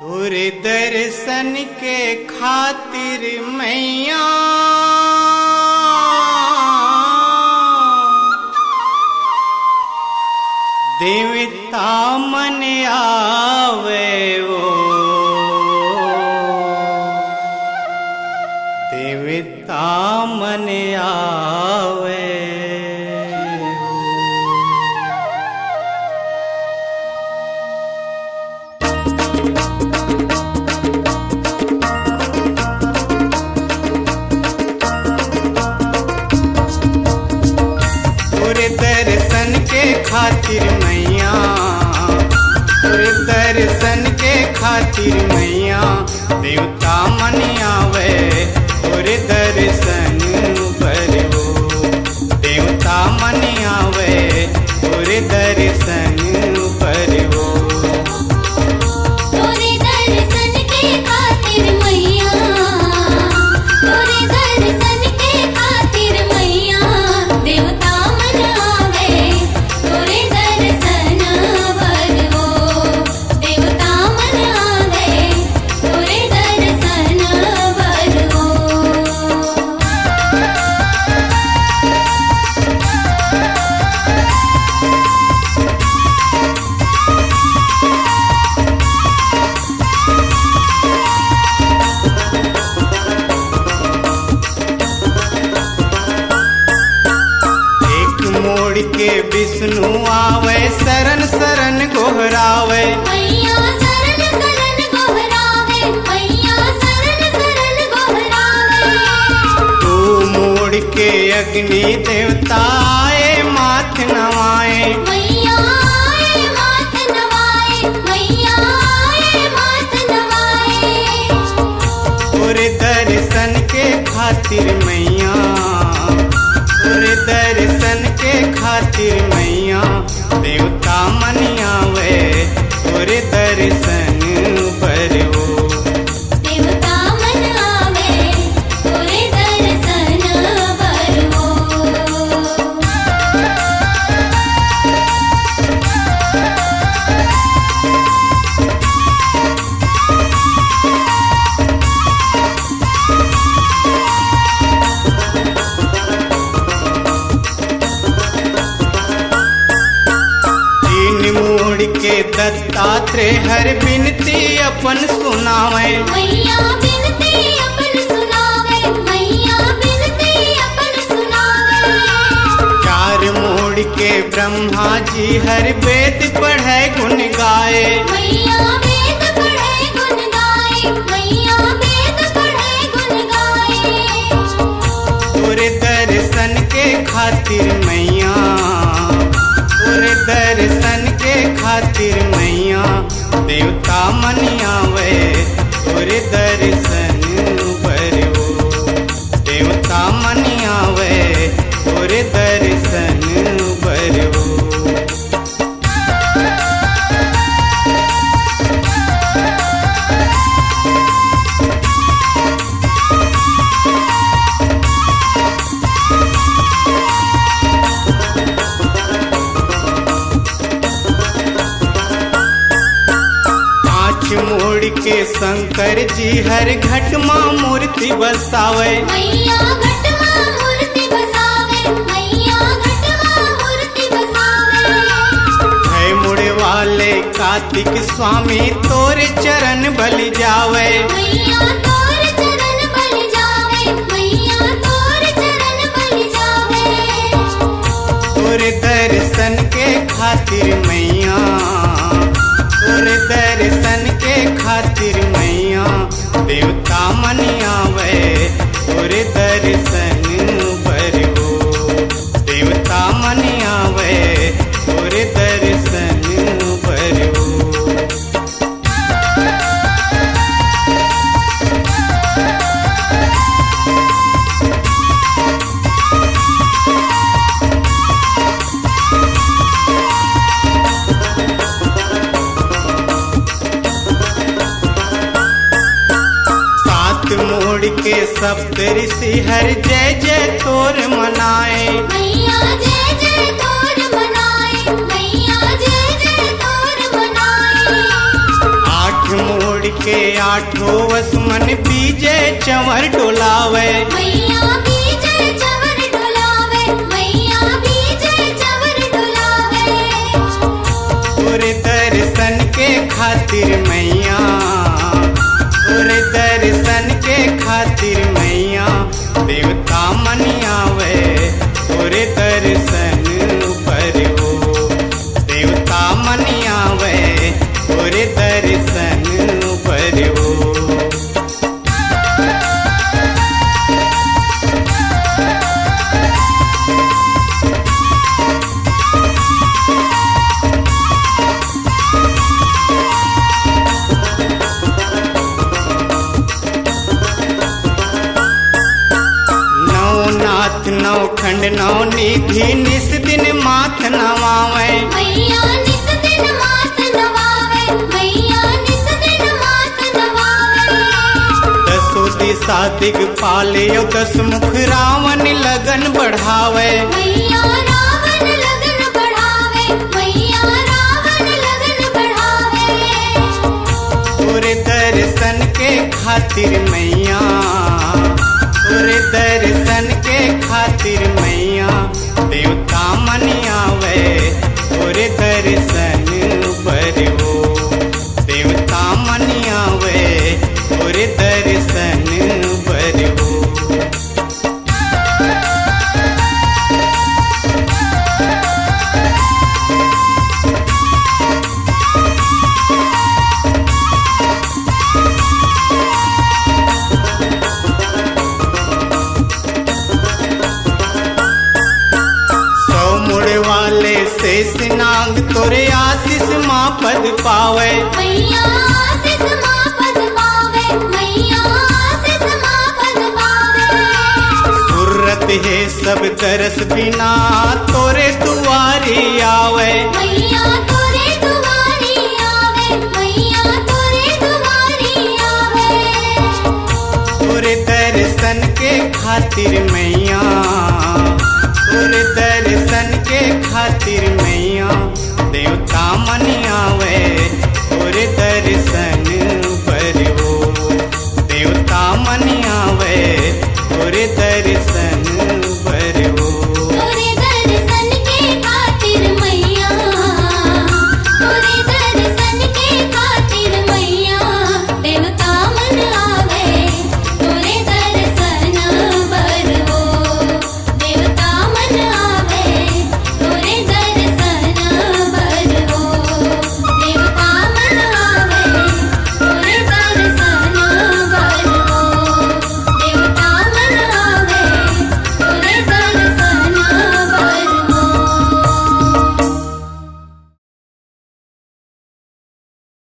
तोरे दर्शन के खातिर मैया देवता मन आवे वो, देवता मन आवे दर्शन के खातिर मैया, तोरे दर्शन के खातिर मैया देवता मन आवे तोरे दर्शन पर हो, देवता मन आवे तोरे दर्शन पर हो। तोरे दर्शन के खातिर मैया, तोरे दर्शन के खातिर मैया देवता मन आवे तोरे दर्शन पर हो, देवता मन आवे तोरे दर्शन पर हो। मोड़ के विष्णु आवे शरण शरण गोहरावे, मैया शरण शरण गोहरावे, मैया शरण शरण गोहरावे। तू मोड़ के अग्नि देवता आए माथ नवाए, मैया आए माथ नवाए, मैया आए माथ नवाए। तोरे दर्शन के खातिर मैया, तोरे दर्शन के खातिर मैया देवता मन आवे तोरे दर्शन पर हो, देवता मन आवे तोरे दर्शन पर हो। मोड़ के दत्तात्रेय हर बिनती अपन सुनावे, मैया बिनती अपन सुनावे, मैया बिनती अपन सुनावे। चार मोड़ के ब्रह्मा जी हर वेद पढ़े गुण गाए, मैया वेद पढ़े गुण गाए, मैया वेद पढ़े गुण गाए। तोरे दर्शन के खातिर मैया, तोरे दर्शन के खातिर मैया देवता मन आवे तोरे दर्शन पर हो, देवता मन आवे तोरे दर्शन पर हो। मोड़ के शंकर जी हर घट मां मूर्ति बसावे, मैया घट मां मूर्ति बसावे, मैया घट मां मूर्ति बसावे। है मुड़े वाले कार्तिक स्वामी तोरे चरण बलि जावे, मैया तोर चरण बलि जावे, मैया तोर चरण बलि जावे। तोरे दर्शन के खातिर मैया, तोरे दर्शन के खातिर मैया देवता मन आवे तोरे दर्शन पर हो, देवता मन आवे तोरे दर्शन पर हो। वशिष्ठ ऋषि हर जय जय तोर मनाए। मैया जय जय तोर मनाए, मैया जय जय तोर मनाए। आठ मोड़ के आठों वसुमन बीजे चंवर डोलावे। मैया बीजे चंवर डोलावे, मैया बीजे चंवर डोलावे। तोरे दर्शन के खातिर मैया, तोरे दर्शन के खातिर मैया देवता मनियावे। तोरे दर्शन पर हो देवता मनियावे, तोरे दर्शन पर हो। नवनाथ नवखंड नवनिधि निस दिन माथ नवावे। मैया निस दिन माथ नवावे, मैया निस दिन माथ नवावे। दसो दिशा दिगपाले यो दस मुख रावण लगन बढ़ावे। मैया रावण लगन बढ़ावे, मैया रावण लगन बढ़ावे। तोरे दर्शन के खातिर मैया, तोरे दर्शन के खातिर मैया देवता मनियावे। तोरे दर्शन पर हो देवता मनियावे, तोरे दर्शन पर हो। वाले शेष नाग तोरे आशीष माँ पद पावे। मैया आशीष माँ पद पावे, मैया आशीष माँ पद पावे। सुरत है सब तरस बिना तोरे दुआरी आवे। मैया तोरे दुआरी आवे, मैया तोरे दुआरी आवे। तोरे दर्शन के खातिर मैया, तोरे दर्शन के खातिर मैया देवता मनियावे। तोरे दर्शन पर हो देवता मनियावे, तोरे दर्शन